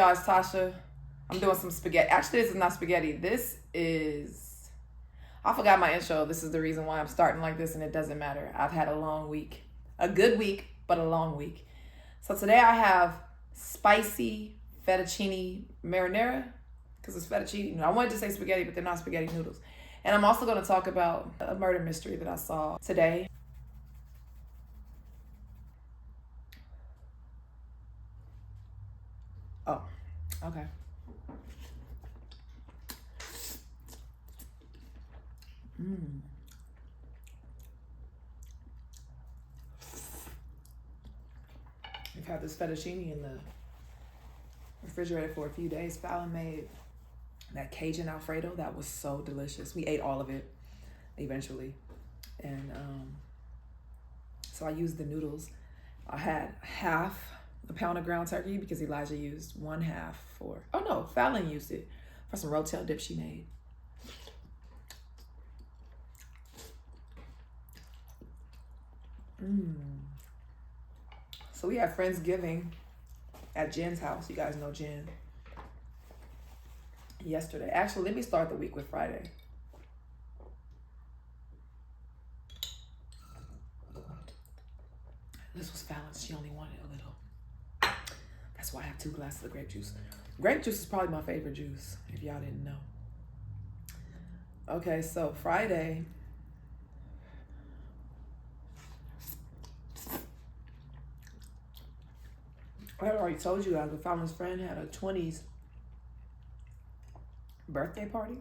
y'all? It's Tasha. I'm doing some spaghetti. Actually, this is not spaghetti. This is... I forgot my intro. This is the reason why I'm starting like this, and it doesn't matter. I've had a long week. A good week, but a long week. So today I have spicy fettuccine marinara, because it's fettuccine. I wanted to say spaghetti, but they're not spaghetti noodles. And I'm also going to talk about a murder mystery that I saw today. Oh, okay. We've had this fettuccine in the refrigerator for a few days. Fallon made that Cajun Alfredo. That was so delicious. We ate all of it eventually. And so I used the noodles. I had half a pound of ground turkey because Elijah used 1/2 for, oh no, Fallon used it for some rotel dip she made. So we had Friendsgiving at Jen's house. You guys know Jen. Yesterday. Actually, let me start the week with Friday. This was Fallon's. She only wanted a little. That's why I have 2 glasses of grape juice. Grape juice is probably my favorite juice, if y'all didn't know. Okay, so Friday. I already told you guys, but Fallon's friend had a 20s birthday party.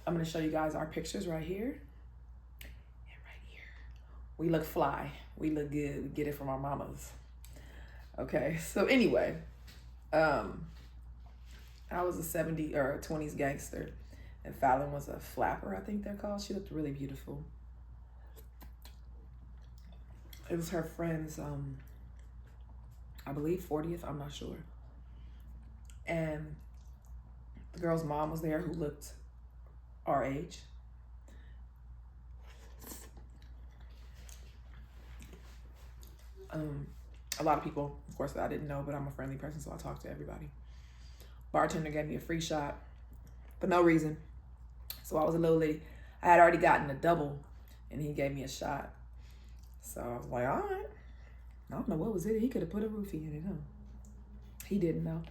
I'm going to show you guys our pictures right here and right here. We look fly. We look good. We get it from our mamas. Okay, so anyway, I was a 70s or 20s gangster, and Fallon was a flapper, I think they're called. She looked really beautiful. It was her friend's, I believe 40th, I'm not sure. And the girl's mom was there who looked our age. A lot of people, of course, that I didn't know, but I'm a friendly person, so I talked to everybody. Bartender gave me a free shot for no reason. So I was a little lady. I had already gotten a double, and he gave me a shot. So I was like, all right. I don't know what was it. He could have put a roofie in it, huh? He didn't know.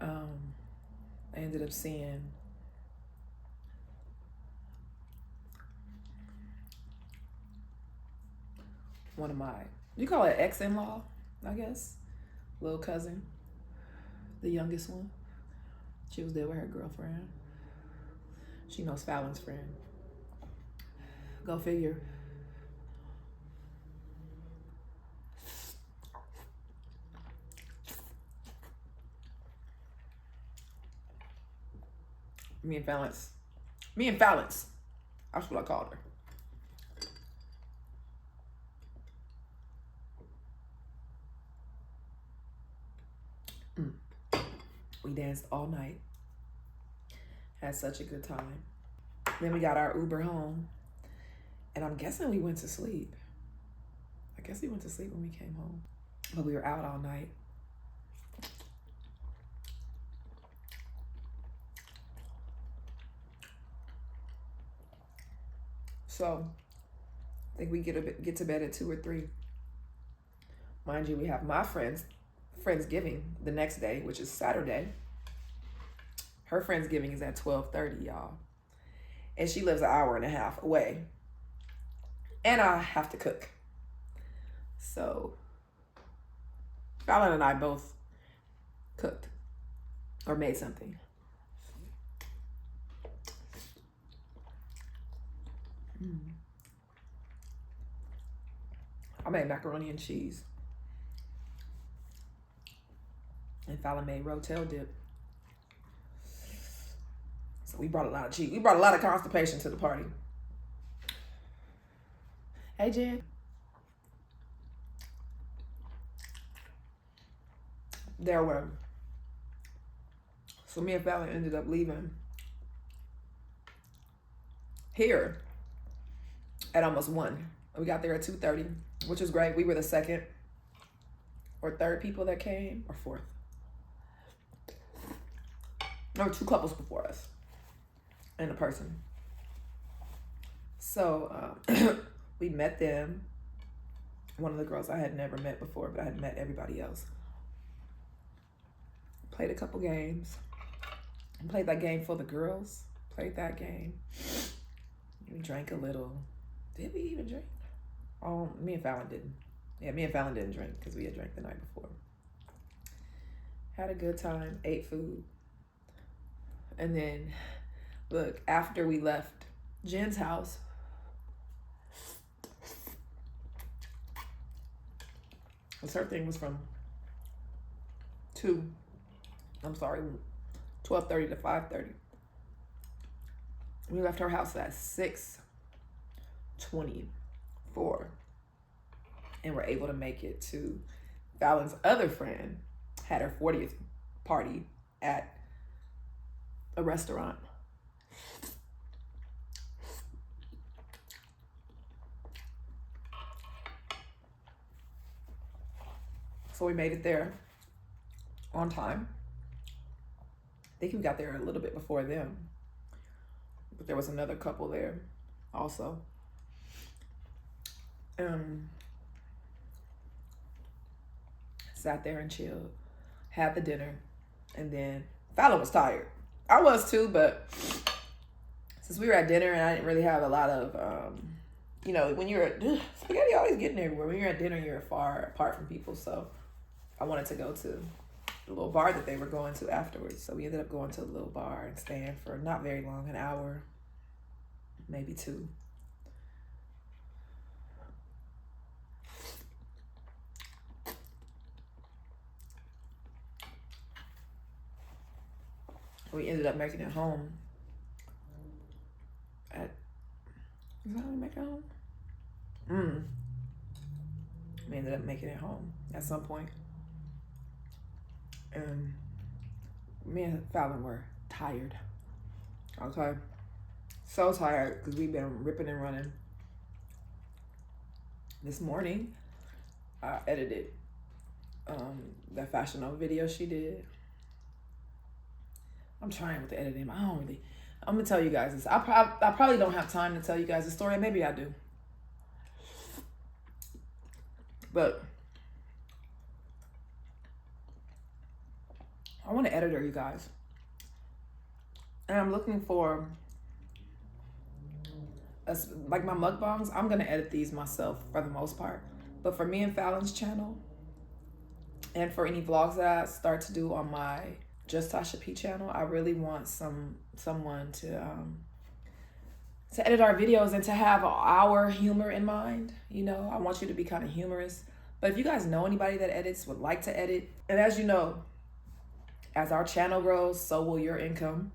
I ended up seeing one of my, you call it ex-in-law, I guess, little cousin, the youngest one. She was there with her girlfriend. She knows Fallon's friend. Go figure. Me and Fallon's. That's what I called her. We danced all night. Had such a good time. Then we got our Uber home. And I'm guessing we went to sleep. I guess we went to sleep when we came home. But we were out all night. So I think we get to bed at 2 or 3. Mind you, we have my Friendsgiving the next day, which is Saturday. Her Friendsgiving is at 12:30, y'all. And she lives an hour and a half away. And I have to cook. So Fallon and I both cooked or made something. I made macaroni and cheese. And Fallon made rotel dip. So we brought a lot of cheese. We brought a lot of constipation to the party. Hey, Jen. There were. So me and Fallon ended up leaving here at almost 1. We got there at 2:30, which was great. We were the second or third people that came, or fourth. There were 2 couples before us and a person. So we met them. One of the girls I had never met before, but I had met everybody else. Played a couple games. Played that game for the girls. Played that game. We drank a little. Did we even drink? Oh, me and Fallon didn't. Yeah, me and Fallon didn't drink because we had drank the night before. Had a good time. Ate food. And then, look, after we left Jen's house, because her thing was from 12:30 to 5:30. We left her house at 6:24 and were able to make it to Fallon's other friend had her 40th party at a restaurant. So we made it there on time. I think we got there a little bit before them, but there was another couple there also. Sat there and chilled, had the dinner, and then Fallon was tired. I was too, but since we were at dinner and I didn't really have a lot of, when you're at, spaghetti always getting everywhere. When you're at dinner, you're far apart from people. So I wanted to go to the little bar that they were going to afterwards. So we ended up going to a little bar and staying for not very long, an hour, maybe 2. We ended up making it home is that how we make it home? We ended up making it home at some point. And me and Fallon were tired. Okay. So tired because we've been ripping and running. This morning, I edited that Fashion Nova video she did. I'm trying with the editing. I'm gonna tell you guys this. I probably don't have time to tell you guys the story. Maybe I do. But I want an editor, you guys. And I'm looking for, like my mukbangs, I'm gonna edit these myself for the most part. But for me and Fallon's channel, and for any vlogs that I start to do on my Just Tasha P channel, I really want someone to edit our videos and to have our humor in mind. I want you to be kind of humorous. But if you guys know anybody that edits, would like to edit, and as you know, as our channel grows, so will your income.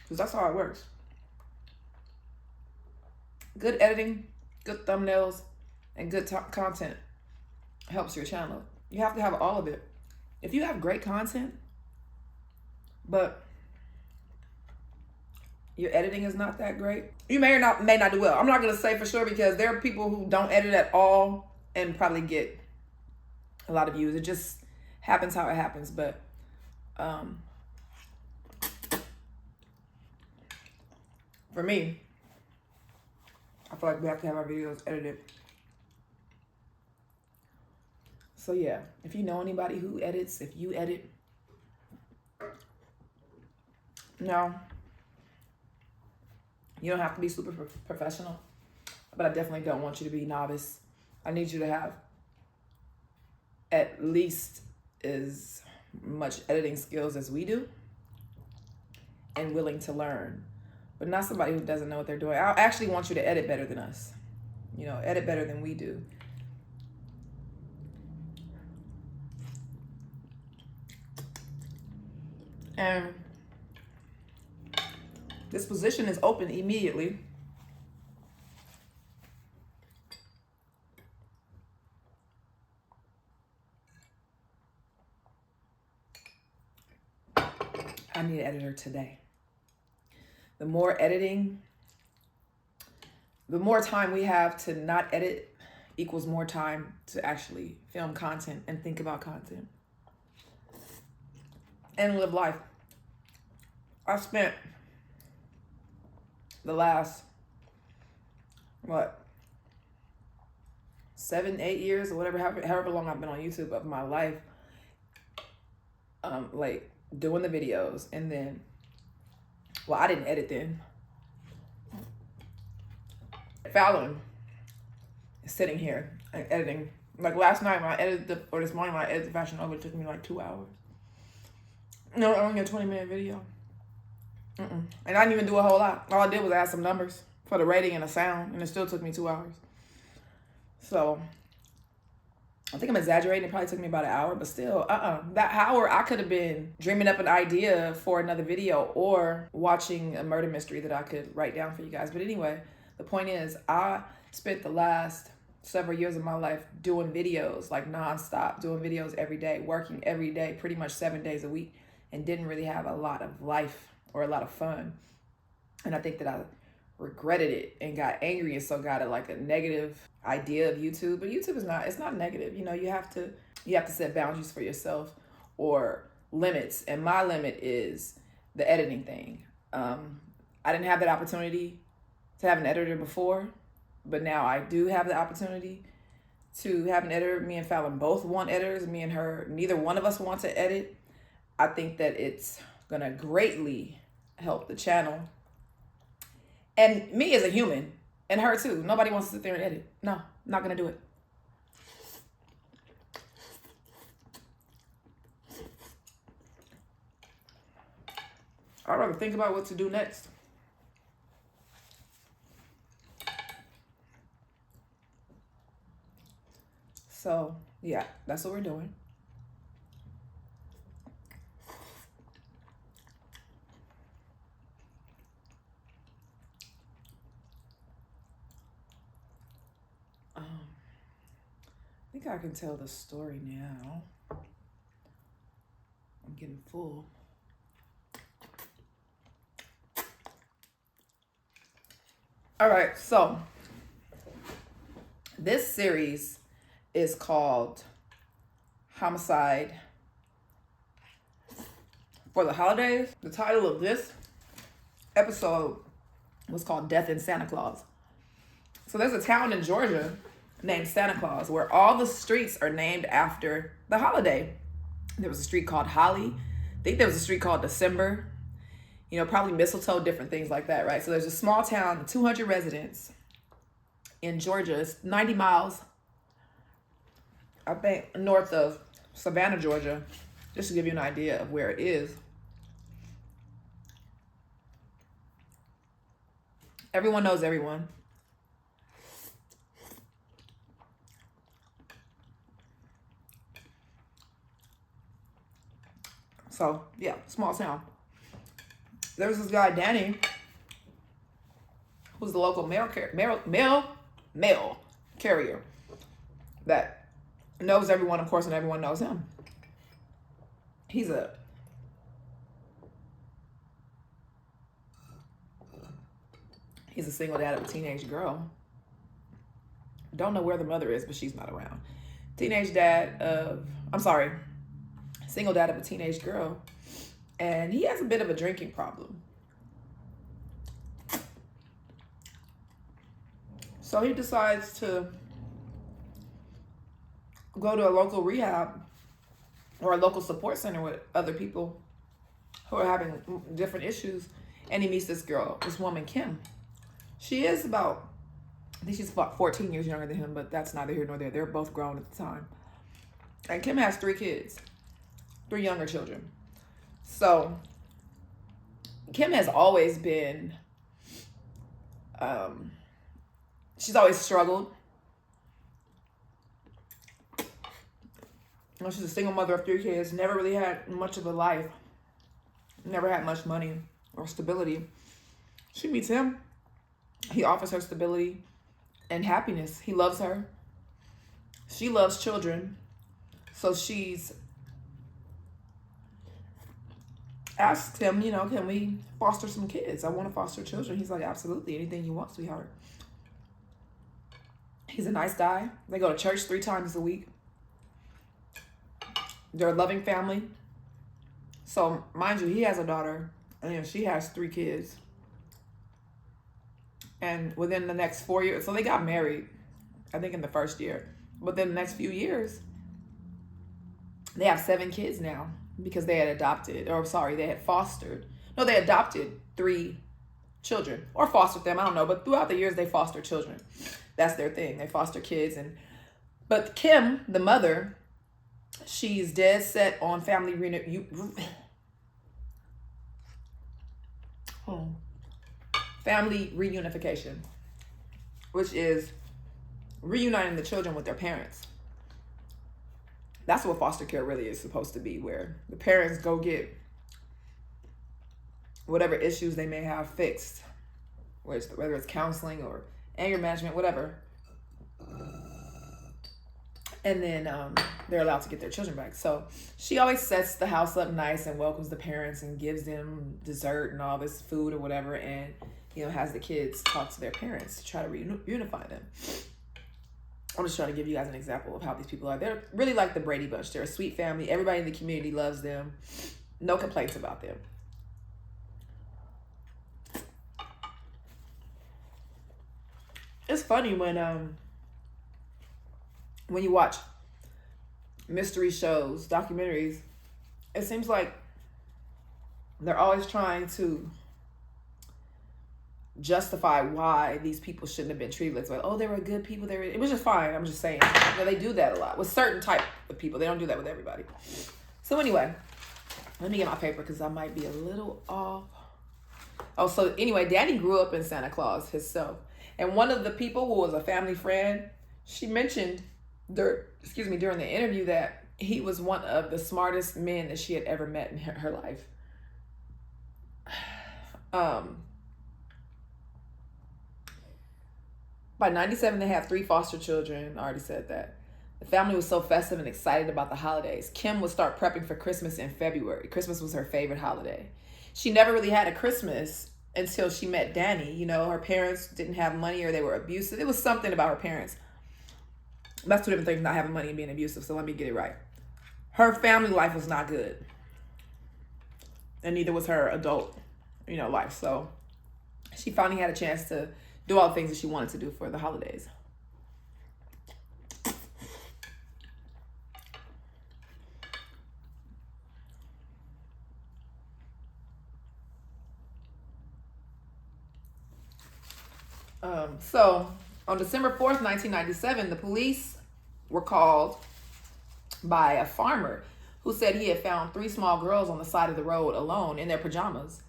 Because that's how it works. Good editing, good thumbnails, and good content helps your channel. You have to have all of it. If you have great content, but your editing is not that great, you may not do well. I'm not gonna say for sure because there are people who don't edit at all and probably get a lot of views. It just happens how it happens. But for me, I feel like we have to have our videos edited. So yeah, if you know anybody who edits, if you edit, no, you don't have to be super professional, but I definitely don't want you to be novice. I need you to have at least as much editing skills as we do and willing to learn, but not somebody who doesn't know what they're doing. I actually want you to edit better than us, edit better than we do. And this position is open immediately. I need an editor today. The more editing the more time we have to not edit equals more time to actually film content and think about content and live life. I spent the last, 7, 8 years or whatever, however long I've been on YouTube of my life, like doing the videos. And then, well, I didn't edit then. Fallon is sitting here and editing. Like last night when I edited or this morning when I edited the Fashion Over, it took me like 2 hours. No, only a 20-minute video. And I didn't even do a whole lot. All I did was add some numbers for the rating and the sound, and it still took me 2 hours. So I think I'm exaggerating. It probably took me about an hour, but still, that hour I could have been dreaming up an idea for another video or watching a murder mystery that I could write down for you guys. But anyway, the point is, I spent the last several years of my life doing videos like nonstop, doing videos every day, working every day, pretty much 7 days a week, and didn't really have a lot of life or a lot of fun. And I think that I regretted it and got angry, and so got like a negative idea of YouTube. But YouTube is not negative. You know, you have to set boundaries for yourself or limits. And my limit is the editing thing. I didn't have that opportunity to have an editor before, but now I do have the opportunity to have an editor. Me and Fallon both want editors. Me and her, neither one of us want to edit. I think that it's gonna greatly help the channel and me as a human, and her too. Nobody wants to sit there and edit. No, not gonna do it. I'd rather think about what to do next. So yeah, that's what we're doing. I think I can tell the story now. I'm getting full. All right, so this series is called Homicide for the Holidays. The title of this episode was called Death in Santa Claus. So there's a town in Georgia named Santa Claus where all the streets are named after the holiday. There was a street called Holly. I think there was a street called December. You know, probably mistletoe, different things like that, right? So there's a small town, 200 residents in Georgia. It's 90 miles, I think, north of Savannah, Georgia, just to give you an idea of where it is. Everyone knows everyone. So, yeah, small town. There was this guy, Danny, who's the local mail carrier that knows everyone, of course, and everyone knows him. He's a single dad of a teenage girl. Don't know where the mother is, but she's not around. Single dad of a teenage girl. And he has a bit of a drinking problem. So he decides to go to a local rehab or a local support center with other people who are having different issues. And he meets this girl, this woman, Kim. She is I think she's about 14 years younger than him, but that's neither here nor there. They're both grown at the time. And Kim has 3 kids, 3 younger children. So Kim has always been, she's always struggled. You know, she's a single mother of 3 kids, never really had much of a life, never had much money or stability. She meets him. He offers her stability and happiness. He loves her. She loves children. So she's asked him, you know, can we foster some kids? I want to foster children. He's like, absolutely, anything you want, sweetheart. He's a nice guy. They go to church 3 times a week. They're a loving family. So, mind you, he has a daughter, and she has 3 kids. And within the next 4 years, so they got married, I think in the first year. Within the next few years, they have 7 kids now because they had they had fostered. No, they adopted 3 children or fostered them. I don't know, but throughout the years, they foster children. That's their thing. They foster kids. But Kim, the mother, she's dead set on family reunification, which is reuniting the children with their parents. That's what foster care really is supposed to be, where the parents go get whatever issues they may have fixed, whether it's counseling or anger management, whatever. And then they're allowed to get their children back. So she always sets the house up nice and welcomes the parents and gives them dessert and all this food or whatever, and has the kids talk to their parents to try to reunify them. I'm just trying to give you guys an example of how these people are. They're really like the Brady Bunch. They're a sweet family. Everybody in the community loves them. No complaints about them. It's funny when you watch mystery shows, documentaries, it seems like they're always trying to justify why these people shouldn't have been treated like, oh, they were good people. It was just fine. I'm just saying. They do that a lot with certain type of people. They don't do that with everybody. So anyway, let me get my paper because I might be a little off. Oh, so anyway, Danny grew up in Santa Claus himself. And one of the people who was a family friend, she mentioned during the interview that he was one of the smartest men that she had ever met in her life. By 97, they have 3 foster children. I already said that. The family was so festive and excited about the holidays. Kim would start prepping for Christmas in February. Christmas was her favorite holiday. She never really had a Christmas until she met Danny. Her parents didn't have money or they were abusive. It was something about her parents. That's 2 different things, not having money and being abusive. So let me get it right. Her family life was not good. And neither was her adult, life. So she finally had a chance to do all the things that she wanted to do for the holidays. So on December 4th, 1997, the police were called by a farmer who said he had found 3 small girls on the side of the road alone in their pajamas.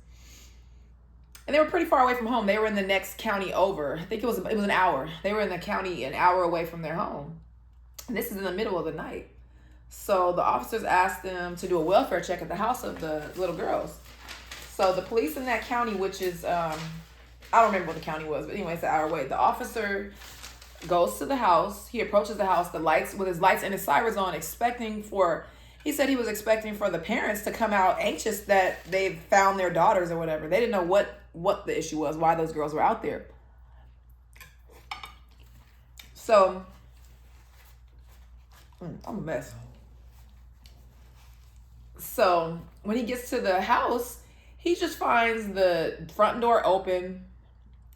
And they were pretty far away from home. They were in the next county over. I think it was an hour. They were in the county an hour away from their home. And this is in the middle of the night. So the officers asked them to do a welfare check at the house of the little girls. So the police in that county, which is, I don't remember what the county was, but anyway, it's an hour away. The officer goes to the house. He approaches the house, with his lights and his sirens on, he said he was expecting for the parents to come out anxious that they found their daughters or whatever. They didn't know what the issue was, why those girls were out there. So, I'm a mess. So, when he gets to the house, he just finds the front door open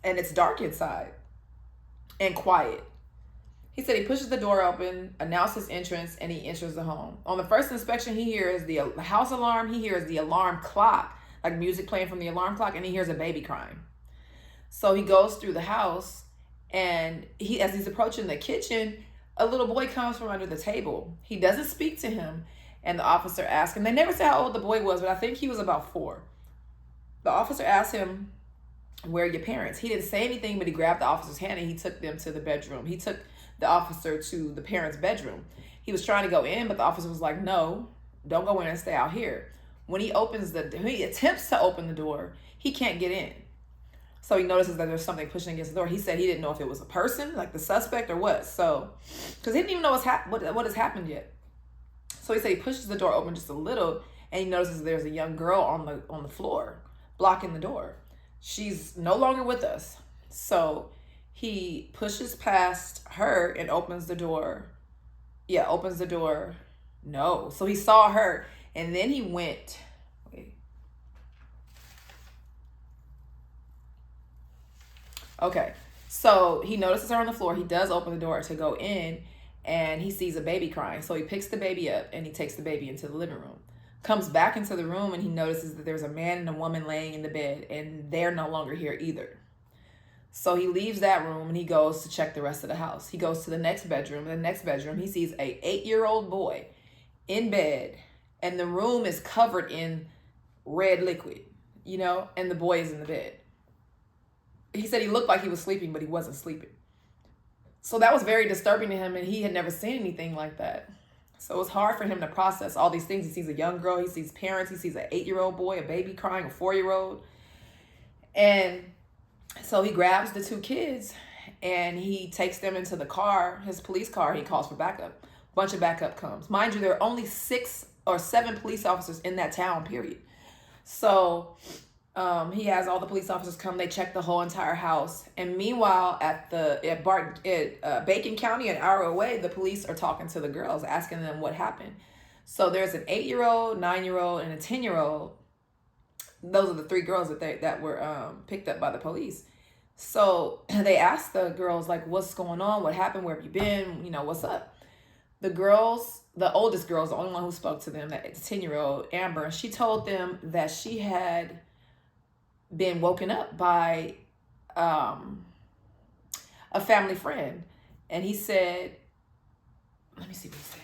and it's dark inside and quiet. He said he pushes the door open, announces entrance, and he enters the home. On the first inspection, he hears the house alarm. He hears the alarm clock, like music playing from the alarm clock, and he hears a baby crying. So he goes through the house, and as he's approaching the kitchen, a little boy comes from under the table. He doesn't speak to him, and the officer asks him. They never say how old the boy was, but I think he was about 4. The officer asked him, "Where are your parents?" He didn't say anything, but he grabbed the officer's hand and he took them to the bedroom. He took the officer to the parents' bedroom. He was trying to go in, but the officer was like, "No, don't go in and stay out here." When he attempts to open the door, he can't get in. So he notices that there's something pushing against the door. He said he didn't know if it was a person, like the suspect, or what. So, because he didn't even know what has happened yet. So he said he pushes the door open just a little, and he notices there's a young girl on the floor, blocking the door. She's no longer with us. So he pushes past her and opens the door. Yeah, opens the door. No. So he saw her and then he went. Wait. Okay. So he notices her on the floor. He does open the door to go in and he sees a baby crying. So he picks the baby up and he takes the baby into the living room. Comes back into the room and he notices that there's a man and a woman laying in the bed and they're no longer here either. So he leaves that room and he goes to check the rest of the house. He goes to the next bedroom. In the next bedroom, he sees a 8-year-old boy in bed and the room is covered in red liquid, and the boy is in the bed. He said he looked like he was sleeping, but he wasn't sleeping. So that was very disturbing to him and he had never seen anything like that. So it was hard for him to process all these things. He sees a young girl, he sees parents, he sees an 8-year-old boy, a baby crying, a 4-year-old. And so he grabs the 2 kids and he takes them into the car, his police car. He calls for backup. A bunch of backup comes. Mind you, there are only 6 or 7 police officers in that town, period. So he has all the police officers come. They check the whole entire house. And meanwhile, at Bacon County, an hour away, the police are talking to the girls, asking them what happened. So there's an 8-year-old, 9-year-old, and a 10-year-old. Those are the 3 girls that were picked up by the police. So they asked the girls, like, what's going on? What happened? Where have you been? What's up? The girls, the oldest girl, the only one who spoke to them, that 10-year-old, Amber, she told them that she had been woken up by a family friend. And he said, let me see what he said.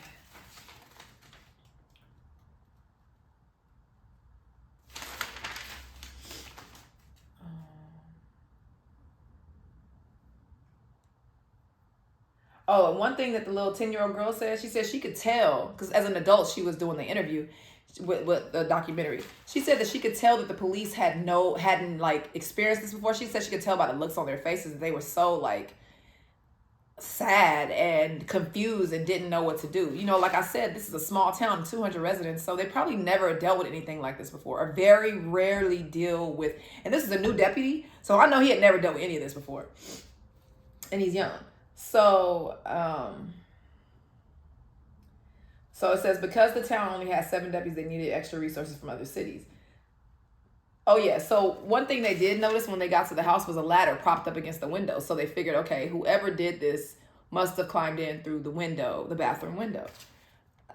Oh, and one thing that the little 10-year-old girl said, she said she could tell, because as an adult, she was doing the interview with the documentary. She said that she could tell that the police hadn't like experienced this before. She said she could tell by the looks on their faces that they were so like sad and confused and didn't know what to do. Like I said, this is a small town, 200 residents, so they probably never dealt with anything like this before, or very rarely deal with, and this is a new deputy, so I know he had never dealt with any of this before. And he's young. So it says, because the town only has 7 deputies, they needed extra resources from other cities. Oh yeah, so one thing they did notice when they got to the house was a ladder propped up against the window. So they figured, okay, whoever did this must have climbed in through the window, the bathroom window.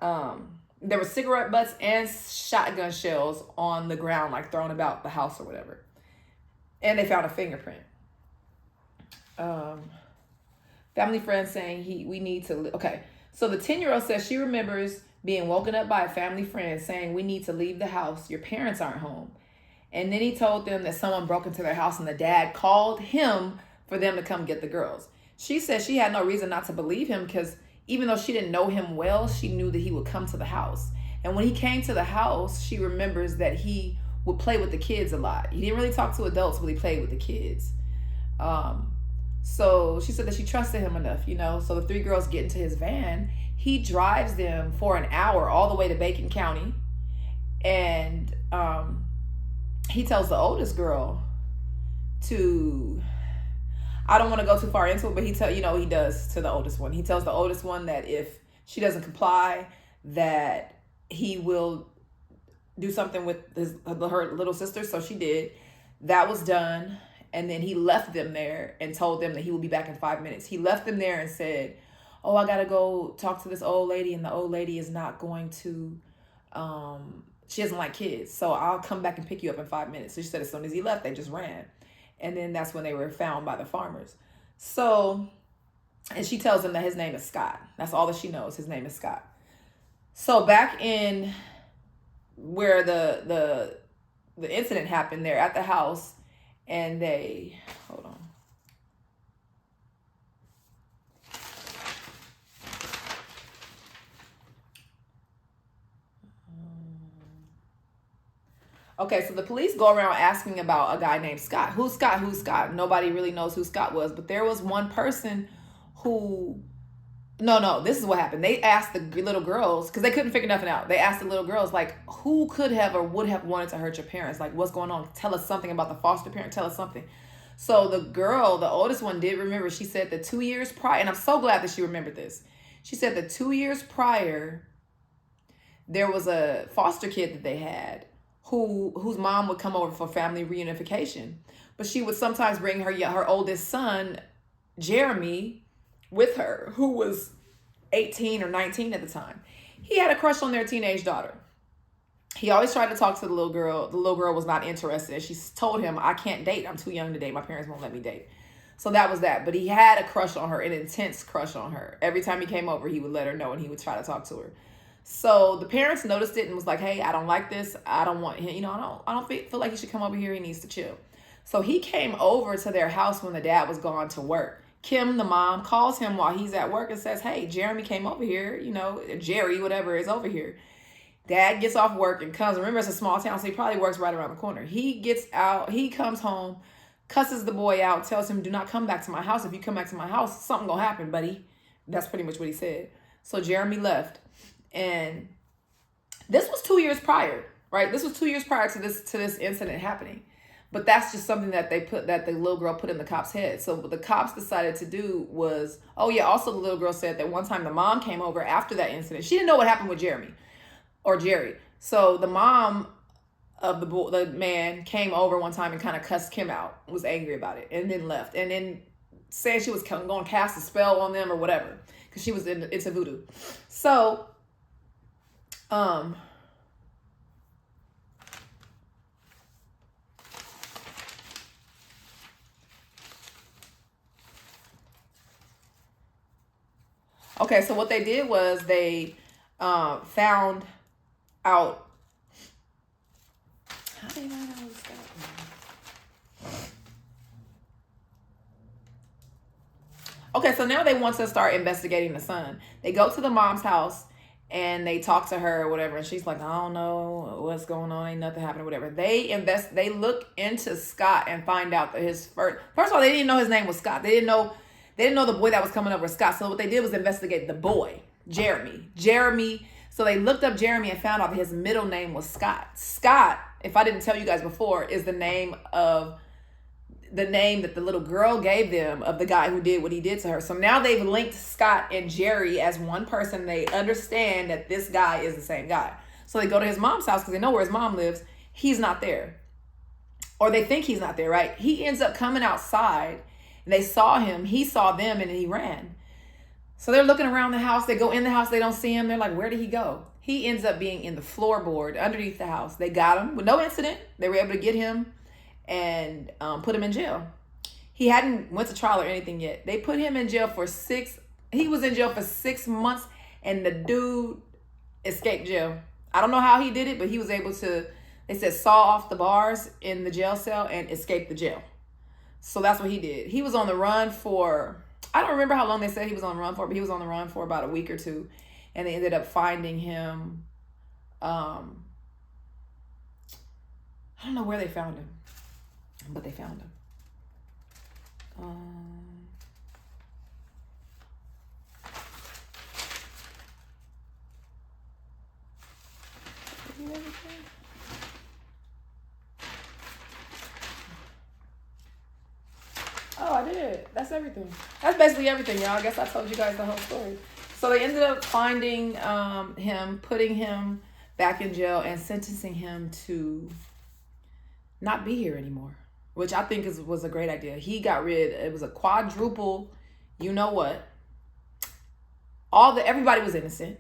There were cigarette butts and shotgun shells on the ground, like thrown about the house or whatever. And they found a fingerprint. Family friend saying we need to, okay. So the 10-year-old says she remembers being woken up by a family friend saying, we need to leave the house. Your parents aren't home. And then he told them that someone broke into their house and the dad called him for them to come get the girls. She said she had no reason not to believe him because even though she didn't know him well, she knew that he would come to the house. And when he came to the house, she remembers that he would play with the kids a lot. He didn't really talk to adults, but he played with the kids. So she said that she trusted him enough, So the 3 girls get into his van. He drives them for an hour all the way to Bacon County. And he tells the oldest girl to, I don't want to go too far into it, but he does to the oldest one. He tells the oldest one that if she doesn't comply, that he will do something with her little sister. So she did. That was done. And then he left them there and told them that he will be back in 5 minutes. He left them there and said, oh, I got to go talk to this old lady. And the old lady is not going to, she doesn't like kids. So I'll come back and pick you up in 5 minutes. So she said as soon as he left, they just ran. And then that's when they were found by the farmers. So, and she tells them that his name is Scott. That's all that she knows. His name is Scott. So back in where the incident happened, they're at the house. And they, hold on. Okay, so the police go around asking about a guy named Scott. Who's Scott? Who's Scott? Nobody really knows who Scott was, but there was one person who, no, this is what happened. They asked the little girls, because they couldn't figure nothing out. They asked the little girls, like, who could have or would have wanted to hurt your parents? Like, what's going on? Tell us something about the foster parent. Tell us something. So the girl, the oldest one, did remember. She said the 2 years prior, and I'm so glad that she remembered this. She said the 2 years prior, there was a foster kid that they had whose mom would come over for family reunification. But she would sometimes bring her oldest son, Jeremy, with her, who was 18 or 19 at the time. He had a crush on their teenage daughter. He always tried to talk to the little girl. The little girl was not interested. She told him, I can't date. I'm too young to date. My parents won't let me date. So that was that. But he had a crush on her, an intense crush on her. Every time he came over, he would let her know and he would try to talk to her. So the parents noticed it and was like, hey, I don't like this. I don't want him. I don't feel like he should come over here. He needs to chill. So he came over to their house when the dad was gone to work. Kim, the mom, calls him while he's at work and says, hey, Jeremy came over here. Jerry, whatever, is over here. Dad gets off work and comes. Remember, it's a small town, so he probably works right around the corner. He gets out. He comes home, cusses the boy out, tells him, do not come back to my house. If you come back to my house, something gonna happen, buddy. That's pretty much what he said. So Jeremy left. And this was 2 years prior, right? This was 2 years prior to this incident happening. But that's just something that the little girl put in the cop's head. So what the cops decided to do was, also the little girl said that one time the mom came over after that incident. She didn't know what happened with Jeremy or Jerry. So the mom of the man came over one time and kind of cussed Kim out, was angry about it, and then left. And then saying she was going to cast a spell on them or whatever, because she was into voodoo. So, okay, so what they did was they found out. How did they find out this stuff? Okay, so now they want to start investigating the son. They go to the mom's house and they talk to her or whatever, and she's like, I don't know what's going on, ain't nothing happening, whatever. They look into Scott and find out that his first of all, they didn't know his name was Scott. They didn't know the boy that was coming over was Scott. So what they did was investigate the boy, Jeremy. So they looked up Jeremy and found out that his middle name was Scott. Scott, if I didn't tell you guys before, is the name that the little girl gave them of the guy who did what he did to her. So now they've linked Scott and Jerry as one person. They understand that this guy is the same guy. So they go to his mom's house because they know where his mom lives. He's not there. Or they think he's not there, right? He ends up coming outside and they saw him. He saw them and he ran. So they're looking around the house. They go in the house. They don't see him. They're like, where did he go? He ends up being in the floorboard underneath the house. They got him with no incident. They were able to get him and put him in jail. He hadn't went to trial or anything yet. They put him in jail he was in jail for 6 months, and the dude escaped jail. I don't know how he did it, but he was able to, they said, saw off the bars in the jail cell and escape the jail. So that's what he did. He was on the run for, I don't remember how long they said he was on the run for, but he was on the run for about a week or two, and they ended up finding him. I don't know where they found him, but they found him. Oh, I did. That's everything. That's basically everything, y'all. I guess I told you guys the whole story. So they ended up finding him, putting him back in jail, and sentencing him to not be here anymore, which I think was a great idea. He got rid. It was a quadruple, you know what? Everybody was innocent,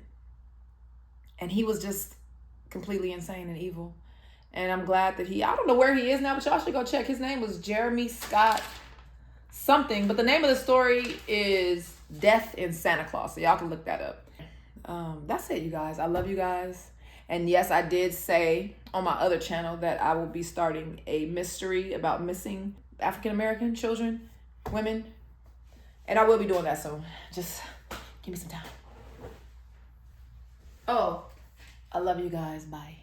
and he was just completely insane and evil. And I'm glad that I don't know where he is now, but y'all should go check. His name was Jeremy Scott something, but the name of the story is Death in Santa Claus, so y'all can look that up. That's it, you guys. I love you guys. And yes, I did say on my other channel that I will be starting a mystery about missing African-American children, women. And I will be doing that soon. Just give me some time. Oh, I love you guys. Bye.